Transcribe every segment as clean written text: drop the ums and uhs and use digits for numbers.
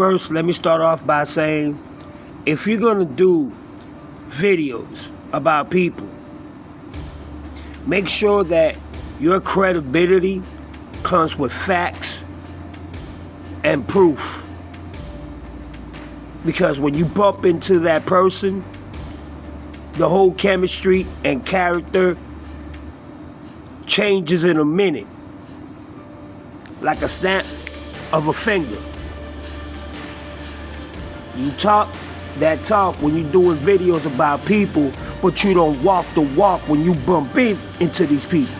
First, let me start off by saying, if you're gonna do videos about people, make sure that your credibility comes with facts and proof. Because when you bump into that person, the whole chemistry and character changes in a minute, like a snap of a finger. You talk that talk when you're doing videos about people, but you don't walk the walk when you bump into these people.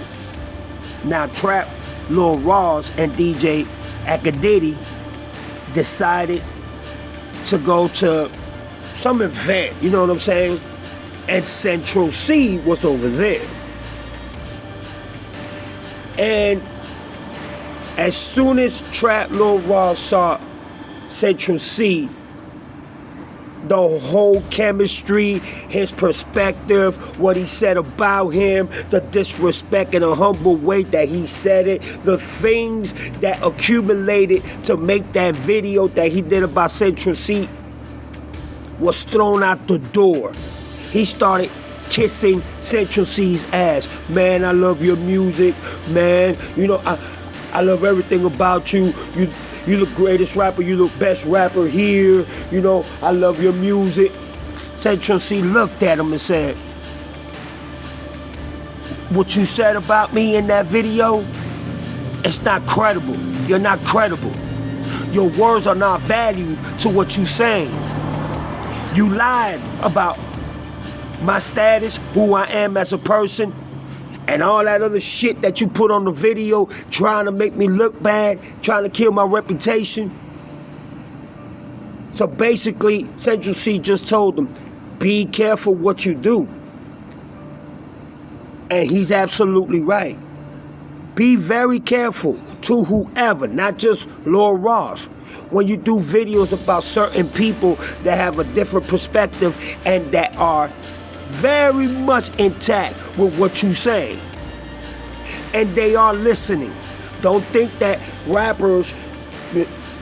Now Trap, Lil Rawls, and DJ Akadidi decided to go to some event, you know what I'm saying? And Central C was over there. And as soon as Trap, Lil Rawls saw Central C, the whole chemistry, his perspective, what he said about him, the disrespect and the humble way that he said it, the things that accumulated to make that video that he did about Central C was thrown out the door. He started kissing Central C's ass. Man, I love your music. Man, you know, I love everything about you. You the greatest rapper, you the best rapper here, you know, I love your music. Central C looked at him and said, what you said about me in that video, it's not credible. You're not credible. Your words are not valued to what you're saying. You lied about my status, who I am as a person, and all that other shit that you put on the video, trying to make me look bad, trying to kill my reputation. So basically, Central C just told him, be careful what you do. And he's absolutely right. Be very careful to whoever, not just Lil Rawls. When you do videos about certain people that have a different perspective and that are very much intact with what you say, and they are listening. Don't think that rappers,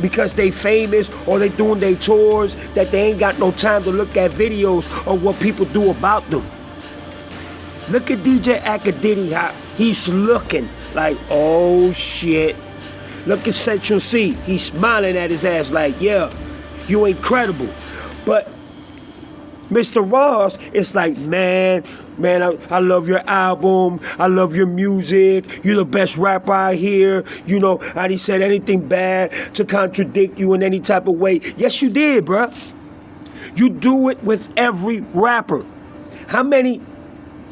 because they famous or they doing their tours, that they ain't got no time to look at videos of what people do about them. Look at DJ Akadidi, how he's looking like, oh shit. Look at Central C, he's smiling at his ass like, yeah, you incredible. But Mr. Rawls, it's like, man, I love your album, I love your music, you're the best rapper I hear, you know, I didn't said anything bad to contradict you in any type of way. Yes, you did, bruh. You do it with every rapper. How many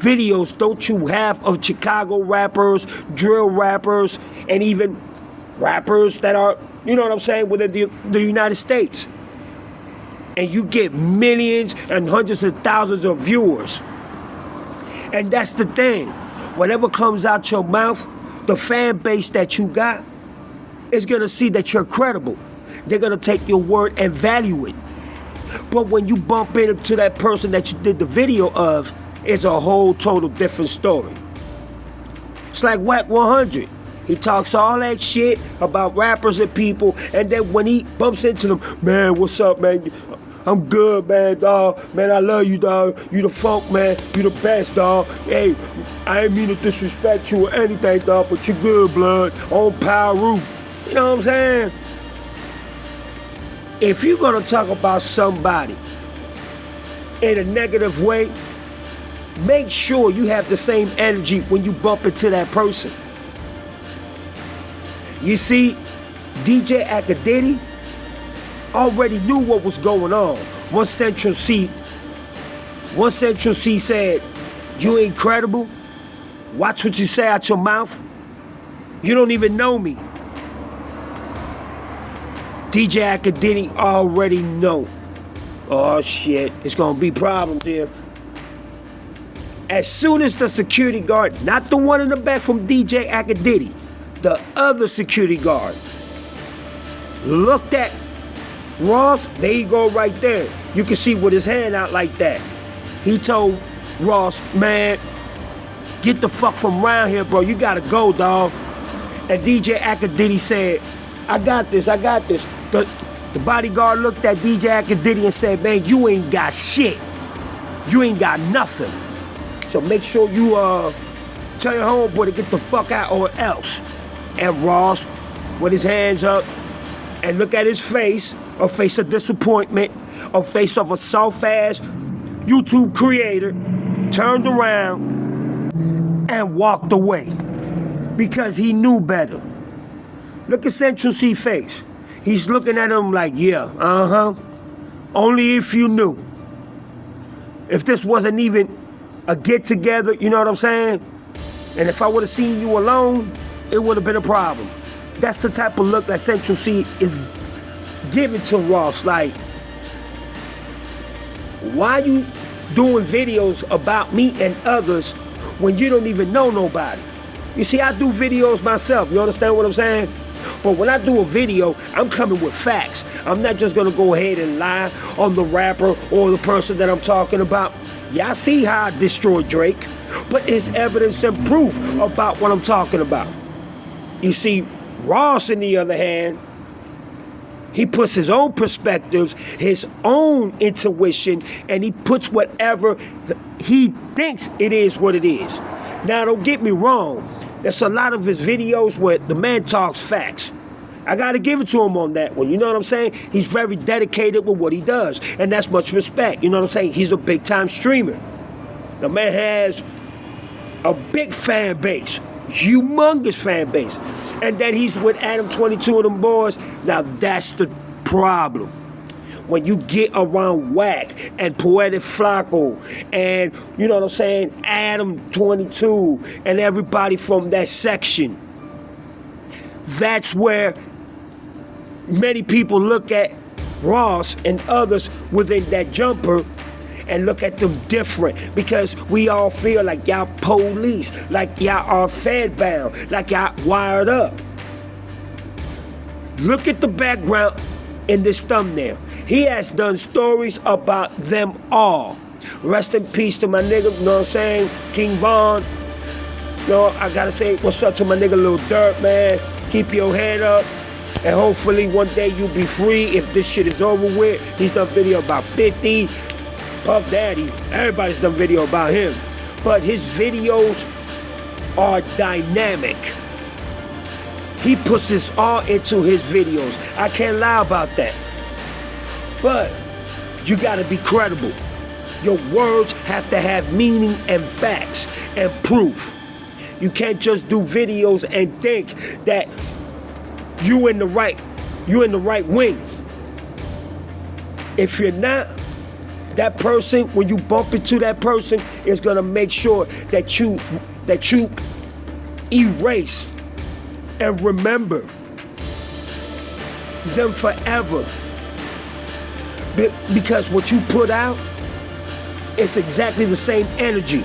videos don't you have of Chicago rappers, drill rappers, and even rappers that are, you know what I'm saying, within the United States? And you get millions and hundreds of thousands of viewers. And that's the thing. Whatever comes out your mouth, the fan base that you got is gonna see that you're credible. They're gonna take your word and value it. But when you bump into that person that you did the video of, it's a whole total different story. It's like Wack 100. He talks all that shit about rappers and people, and then when he bumps into them, man, what's up, man? I'm good, man, dog. Man, I love you, dog. You the funk, man. You the best, dog. Hey, I ain't mean to disrespect you or anything, dog, but you good, blood. On Power. You know what I'm saying? If you're gonna talk about somebody in a negative way, make sure you have the same energy when you bump into that person. You see, DJ Akadidi already knew what was going on. Once Central C said, you incredible, watch what you say out your mouth, you don't even know me. DJ Akadidi already know. Oh shit, it's gonna be problems here. As soon as the security guard, not the one in the back from DJ Akadidi, the other security guard, looked at Rawls, there you go right there. You can see with his hand out like that. He told Rawls, man, get the fuck from around here, bro. You gotta go, dog. And DJ Akadidi said, I got this. The bodyguard looked at DJ Akadiddy and said, man, you ain't got shit. You ain't got nothing. So make sure you tell your homeboy to get the fuck out or else. And Ross, with his hands up, and look at his face, a face of disappointment, a face of a soft-ass YouTube creator, turned around and walked away because he knew better. Look at Central Cee's face. He's looking at him like, yeah, only if you knew. If this wasn't even a get-together, you know what I'm saying? And if I would have seen you alone, it would have been a problem. That's the type of look that Central Cee is giving to Ross. Like, why you doing videos about me and others when you don't even know nobody? You see, I do videos myself. You understand what I'm saying? But when I do a video, I'm coming with facts. I'm not just gonna go ahead and lie on the rapper or the person that I'm talking about. Y'all see how I destroyed Drake, but it's evidence and proof about what I'm talking about. You see, Ross, on the other hand, he puts his own perspectives, his own intuition, and he puts whatever he thinks it is what it is. Now, don't get me wrong. There's a lot of his videos where the man talks facts. I got to give it to him on that one. You know what I'm saying? He's very dedicated with what he does, and that's much respect. You know what I'm saying? He's a big-time streamer. The man has a big fan base, humongous fan base. And then he's with Adam 22 and them boys. Now, that's the problem. When you get around Wack and Poetic Flacco and, you know what I'm saying, Adam 22 and everybody from that section, that's where many people look at Ross and others within that jumper and look at them different, because we all feel like y'all police, like y'all are fed-bound, like y'all wired up. Look at the background in this thumbnail. He has done stories about them all. Rest in peace to my nigga, you know what I'm saying, King Von. You know, I gotta say what's up to my nigga Lil Durk, man. Keep your head up, and hopefully one day you'll be free if this shit is over with. He's done video about 50. Puff Daddy, everybody's done video about him. But his videos are dynamic. He puts his all into his videos. I can't lie about that. But you gotta be credible. Your words have to have meaning and facts and proof. You can't just do videos and think that you in the right wing. If you're not, that person, when you bump into that person, is gonna make sure that you erase and remember them forever. Because what you put out is exactly the same energy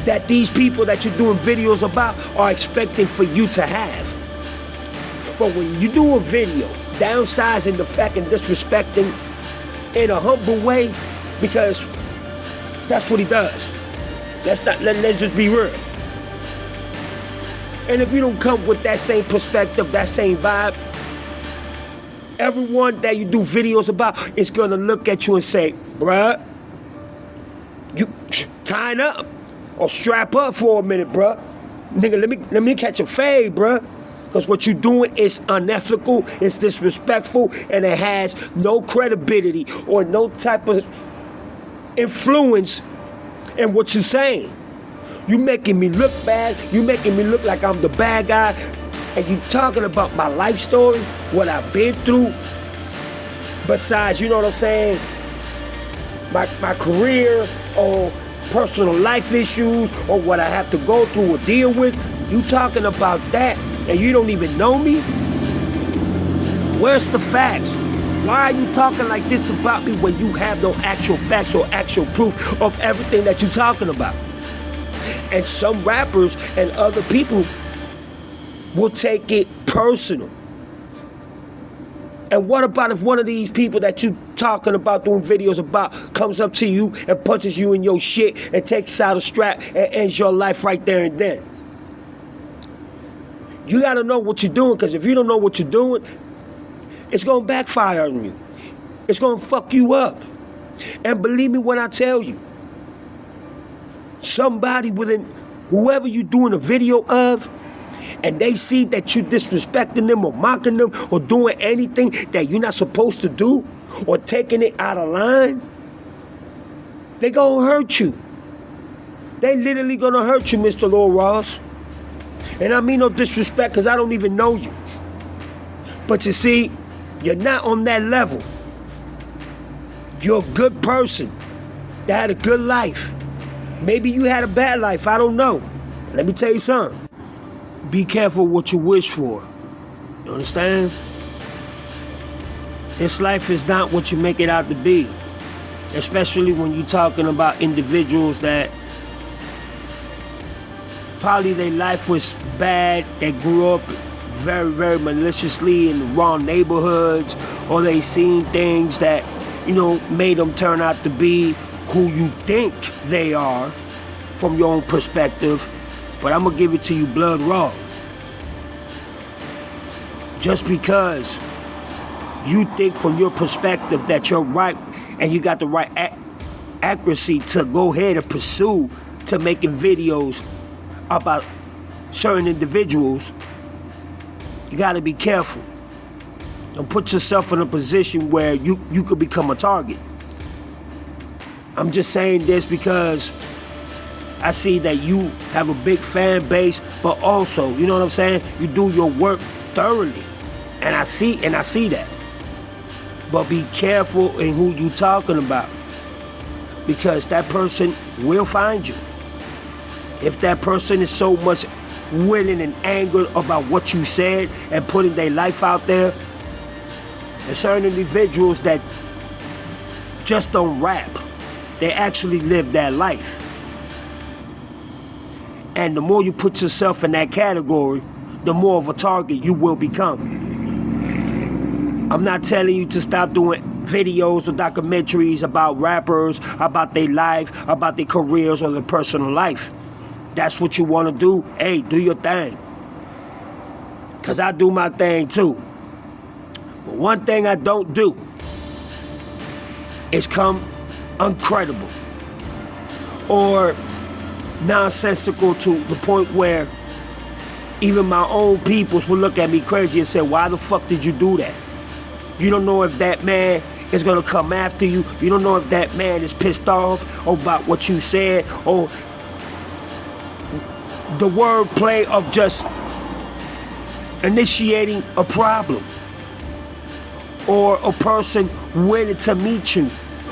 that these people that you're doing videos about are expecting for you to have. But when you do a video downsizing the fact and disrespecting in a humble way, because that's what he does. Let's just be real. And if you don't come with that same perspective, that same vibe, everyone that you do videos about is gonna look at you and say, bruh, you tying up or strap up for a minute, bruh. Nigga, let me catch a fade, bruh. Because what you're doing is unethical, it's disrespectful, and it has no credibility or no type of influence in what you're saying. You making me look bad, you making me look like I'm the bad guy, and you talking about my life story, what I've been through, besides, you know what I'm saying, my career or personal life issues or what I have to go through or deal with. You talking about that and you don't even know me? Where's the facts? Why are you talking like this about me when you have no actual facts or actual proof of everything that you're talking about? And some rappers and other people will take it personal. And what about if one of these people that you talking about, doing videos about, comes up to you and punches you in your shit and takes out a strap and ends your life right there and then? You gotta know what you're doing, because if you don't know what you're doing, it's going to backfire on you. It's going to fuck you up. And believe me when I tell you, somebody within whoever you're doing a video of, and they see that you're disrespecting them or mocking them or doing anything that you're not supposed to do or taking it out of line, they gonna hurt you. They literally gonna hurt you, Mr. Lord Ross. And I mean no disrespect, because I don't even know you. But you see, you're not on that level. You're a good person that had a good life. Maybe you had a bad life, I don't know. Let me tell you something. Be careful what you wish for. You understand? This life is not what you make it out to be. Especially when you're talking about individuals that probably their life was bad. They grew up very, very maliciously in the wrong neighborhoods, or they seen things that, made them turn out to be who you think they are from your own perspective. But I'm gonna give it to you blood raw. Just because you think from your perspective that you're right and you got the right accuracy to go ahead and pursue to making videos about certain individuals, you gotta be careful. Don't put yourself in a position where you could become a target. I'm just saying this because I see that you have a big fan base, but also, you know what I'm saying? You do your work thoroughly. And I see that. But be careful in who you talking about, because that person will find you. If that person is so much willing and angered about what you said and putting their life out there, there's certain individuals that just don't rap. They actually live that life. And the more you put yourself in that category, the more of a target you will become. I'm not telling you to stop doing videos or documentaries about rappers, about their life, about their careers or their personal life. That's what you want to do. Hey, do your thing. Because I do my thing too. But one thing I don't do is come uncredible or nonsensical to the point where even my own peoples will look at me crazy and say, why the fuck did you do that? You don't know if that man is going to come after you. You don't know if that man is pissed off about what you said, or the wordplay of just initiating a problem, or a person willing to meet you,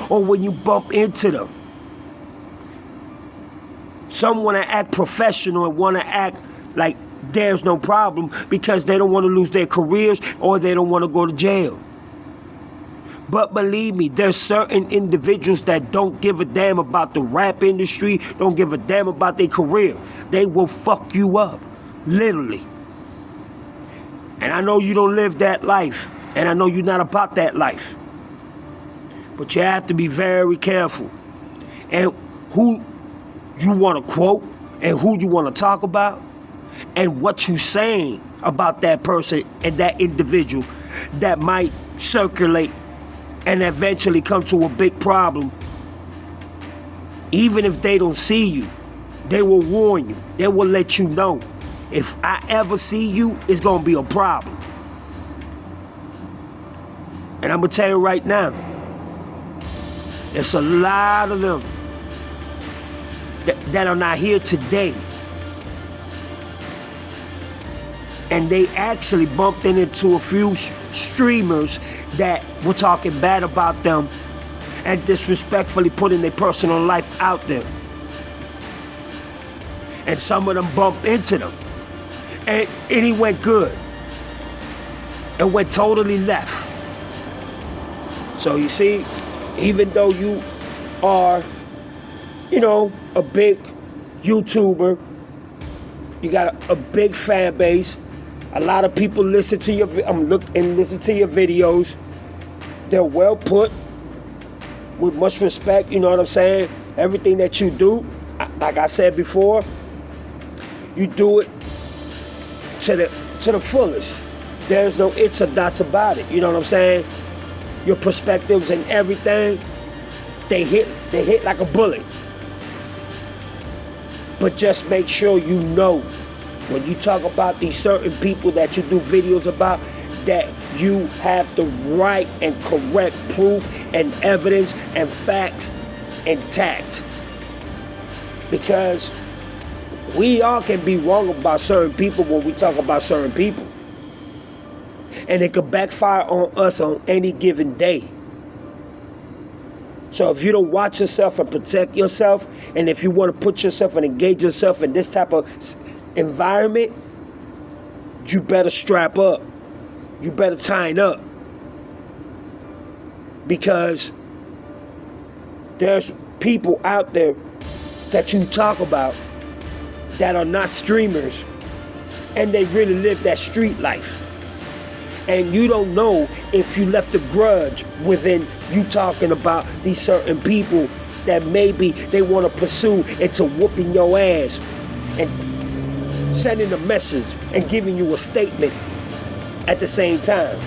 or when you bump into them. Some want to act professional and want to act like there's no problem because they don't want to lose their careers or they don't want to go to jail. But believe me, there's certain individuals that don't give a damn about the rap industry, don't give a damn about their career. They will fuck you up, literally. And I know you don't live that life, and I know you're not about that life. But you have to be very careful. And who you want to quote, and who you want to talk about, and what you saying about that person and that individual that might circulate and eventually come to a big problem. Even if they don't see you, they will warn you. They will let you know. If I ever see you, it's gonna be a problem. And I'm gonna tell you right now, there's a lot of them that are not here today. And they actually bumped into a few streamers that were talking bad about them and disrespectfully putting their personal life out there. And some of them bumped into them. And it went good. It went totally left. So you see, even though you are, a big YouTuber, you got a big fan base, a lot of people listen to your videos. They're well put, with much respect, you know what I'm saying? Everything that you do, like I said before, you do it to the fullest. There's no ifs or dots about it. You know what I'm saying? Your perspectives and everything, they hit like a bullet. But just make sure you know when you talk about these certain people that you do videos about, that you have the right and correct proof and evidence and facts intact. Because we all can be wrong about certain people when we talk about certain people. And it could backfire on us on any given day. So if you don't watch yourself and protect yourself, and if you want to put yourself and engage yourself in this type of environment, you better strap up. You better tighten up. Because there's people out there that you talk about that are not streamers, and they really live that street life. And you don't know if you left a grudge within you talking about these certain people that maybe they want to pursue into whooping your ass and sending a message and giving you a statement at the same time.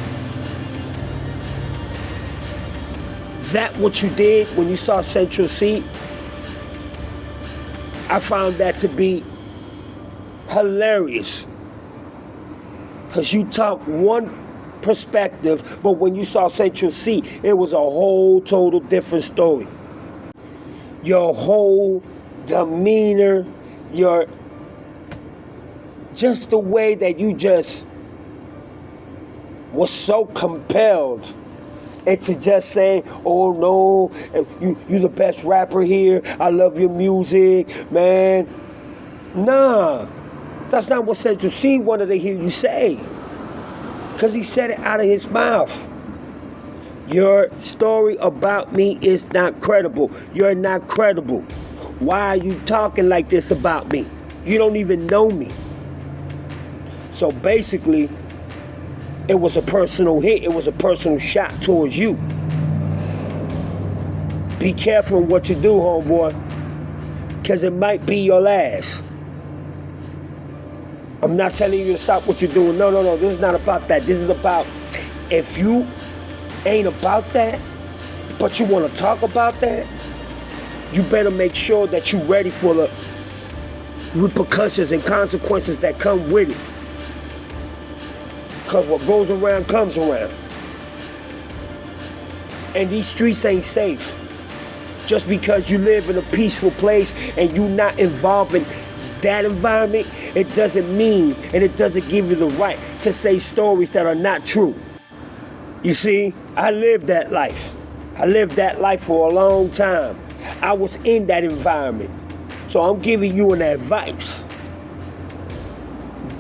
That what you did when you saw Central Cee, I found that to be hilarious. Because you talk one perspective, but when you saw Central Cee, it was a whole total different story. Your whole demeanor, just the way that you just was so compelled into just saying, oh no, you the best rapper here, I love your music, man. Nah, that's not what Central Cee wanted to hear you say. Because he said it out of his mouth. Your story about me is not credible. You're not credible. Why are you talking like this about me? You don't even know me. So basically, it was a personal hit. It was a personal shot towards you. Be careful in what you do, homeboy, because it might be your last. I'm not telling you to stop what you're doing. No. This is not about that. This is about, if you ain't about that, but you want to talk about that, you better make sure that you're ready for the repercussions and consequences that come with it. Because what goes around comes around. And these streets ain't safe. Just because you live in a peaceful place and you're not involved in that environment, it doesn't mean and it doesn't give you the right to say stories that are not true. You see, I lived that life. I lived that life for a long time. I was in that environment. So I'm giving you an advice.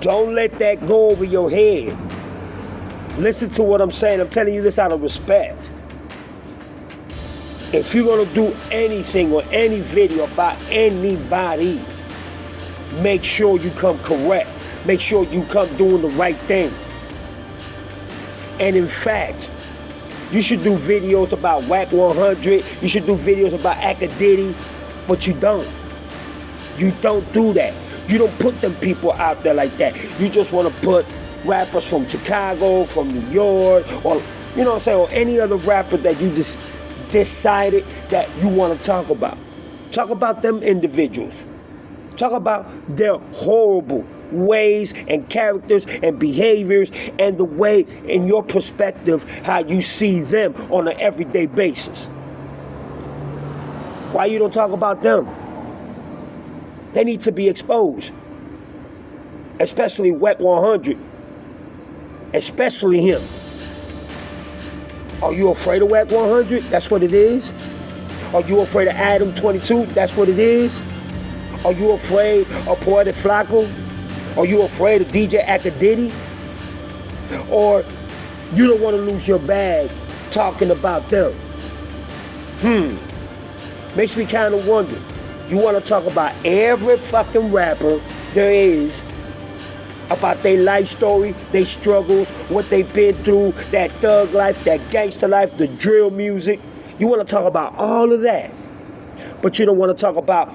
Don't let that go over your head. Listen to what I'm saying. I'm telling you this out of respect. If you're gonna do anything or any video about anybody, make sure you come correct. Make sure you come doing the right thing. And in fact, you should do videos about Wack 100. You should do videos about Akadiddy, but you don't. You don't do that. You don't put them people out there like that. You just want to put rappers from Chicago, from New York, or you know what I'm saying, or any other rapper that you just decided that you want to talk about. Talk about them individuals. Talk about their horrible ways and characters and behaviors and the way, in your perspective, how you see them on an everyday basis. Why you don't talk about them? They need to be exposed. Especially Wack 100. Especially him. Are you afraid of Wack 100? That's what it is. Are you afraid of Adam 22? That's what it is. Are you afraid of Poetic Flacco? Are you afraid of DJ Akadiddy? Or you don't want to lose your bag talking about them? Makes me kind of wonder. You want to talk about every fucking rapper there is, about their life story, their struggles, what they've been through, that thug life, that gangster life, the drill music. You want to talk about all of that. But you don't want to talk about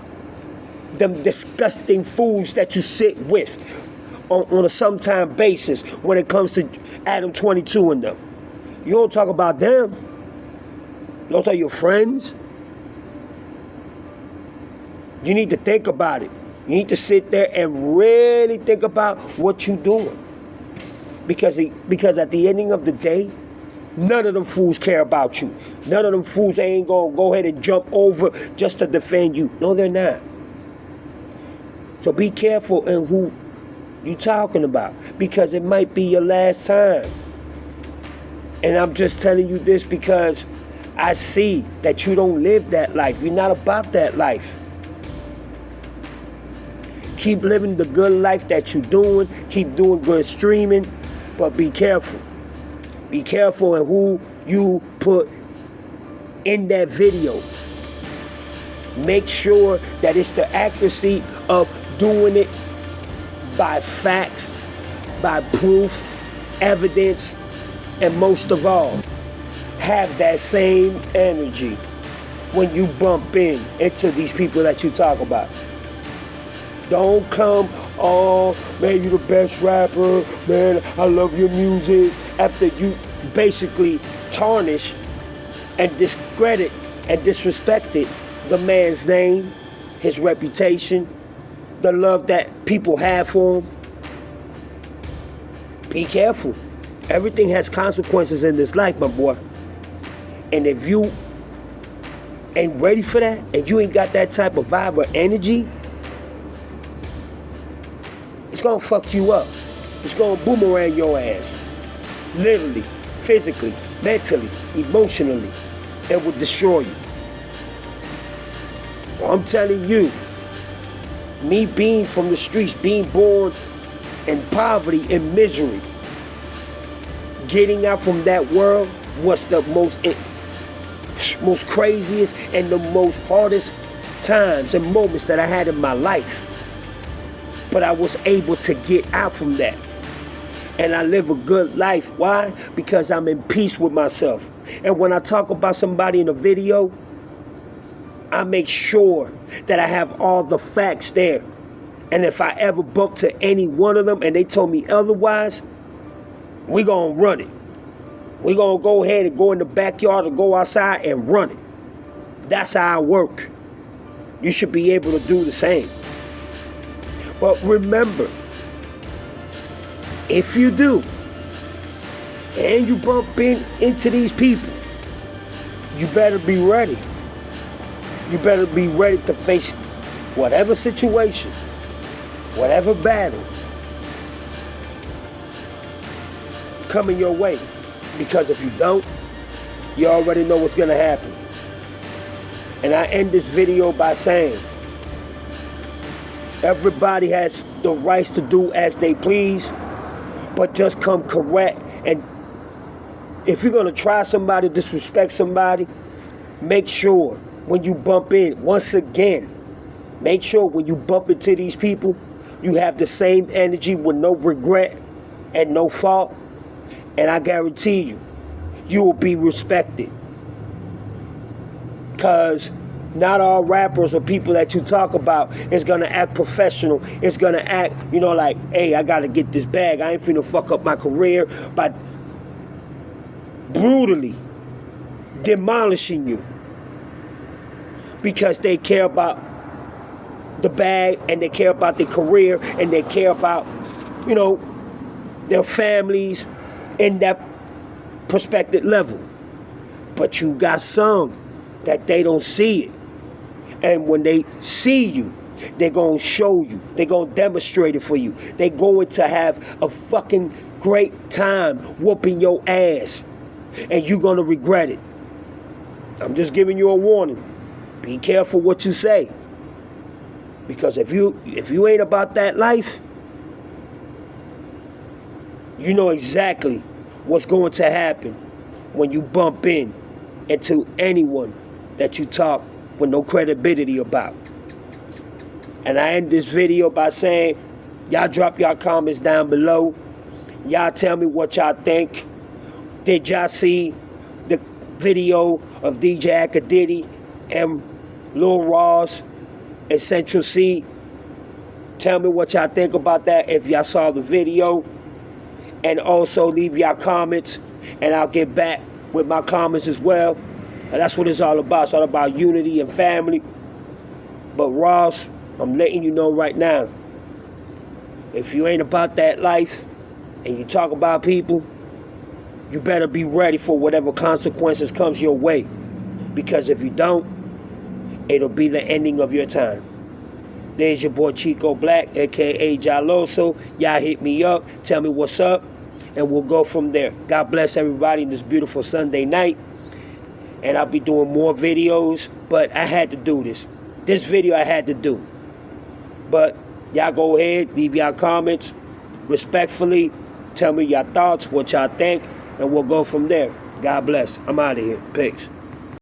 them disgusting fools that you sit with on a sometime basis when it comes to Adam 22 and them. You don't talk about them. Those are your friends. You need to think about it. You need to sit there and really think about what you're doing. Because at the ending of the day, none of them fools care about you. None of them fools ain't gonna go ahead and jump over just to defend you. No, they're not. So be careful in who you talking about, because it might be your last time. And I'm just telling you this because I see that you don't live that life. You're not about that life. Keep living the good life that you're doing. Keep doing good streaming, but be careful. Be careful in who you put in that video. Make sure that it's the accuracy of doing it by facts, by proof, evidence, and most of all, have that same energy when you bump into these people that you talk about. Don't come, oh, man, you the best rapper, man, I love your music, after you basically tarnish and discredit and disrespected the man's name, his reputation, the love that people have for him. Be careful. Everything has consequences in this life, my boy. And if you ain't ready for that, and you ain't got that type of vibe or energy, it's gonna fuck you up. It's gonna boomerang your ass. Literally, physically, mentally, emotionally. It will destroy you. So I'm telling you, me being from the streets, being born in poverty and misery, getting out from that world was the most craziest and the most hardest times and moments that I had in my life. But I was able to get out from that. And I live a good life. Why? Because I'm in peace with myself. And when I talk about somebody in a video, I make sure that I have all the facts there. And if I ever bump to any one of them and they told me otherwise, we gonna run it. We gonna go ahead and go in the backyard or go outside and run it. That's how I work. You should be able to do the same. But remember, if you do, and you bump into these people, you better be ready. You better be ready to face whatever situation, whatever battle coming your way. Because if you don't, you already know what's gonna happen. And I end this video by saying, everybody has the rights to do as they please, but just come correct. And if you're gonna try somebody, disrespect somebody, make sure when you bump in, once again, make sure when you bump into these people, you have the same energy with no regret and no fault. And I guarantee you, you will be respected. Because not all rappers or people that you talk about is gonna act professional. It's gonna act, like, hey, I gotta get this bag. I ain't finna fuck up my career by brutally demolishing you. Because they care about the bag and they care about their career and they care about, their families in that prospective level. But you got some that they don't see it. And when they see you, they're going to show you. They're going to demonstrate it for you. They're going to have a fucking great time whooping your ass. And you're going to regret it. I'm just giving you a warning. Be careful what you say. Because if you ain't about that life, you know exactly what's going to happen when you bump into anyone that you talk with no credibility about. And I end this video by saying, y'all drop y'all comments down below. Y'all tell me what y'all think. Did y'all see the video of DJ Akadiddy and Lil Ross and Central C Tell me what y'all think about that if y'all saw the video. And also leave y'all comments, and I'll get back with my comments as well. And that's what it's all about. It's all about unity and family. But Ross, I'm letting you know right now, if you ain't about that life and you talk about people, you better be ready for whatever consequences comes your way. Because if you don't, it'll be the ending of your time. There's your boy Chico Black, a.k.a. Jaloso. Y'all hit me up, tell me what's up, and we'll go from there. God bless everybody in this beautiful Sunday night. And I'll be doing more videos, but I had to do this. This video I had to do. But y'all go ahead, leave y'all comments. Respectfully, tell me your thoughts, what y'all think, and we'll go from there. God bless. I'm out of here. Peace.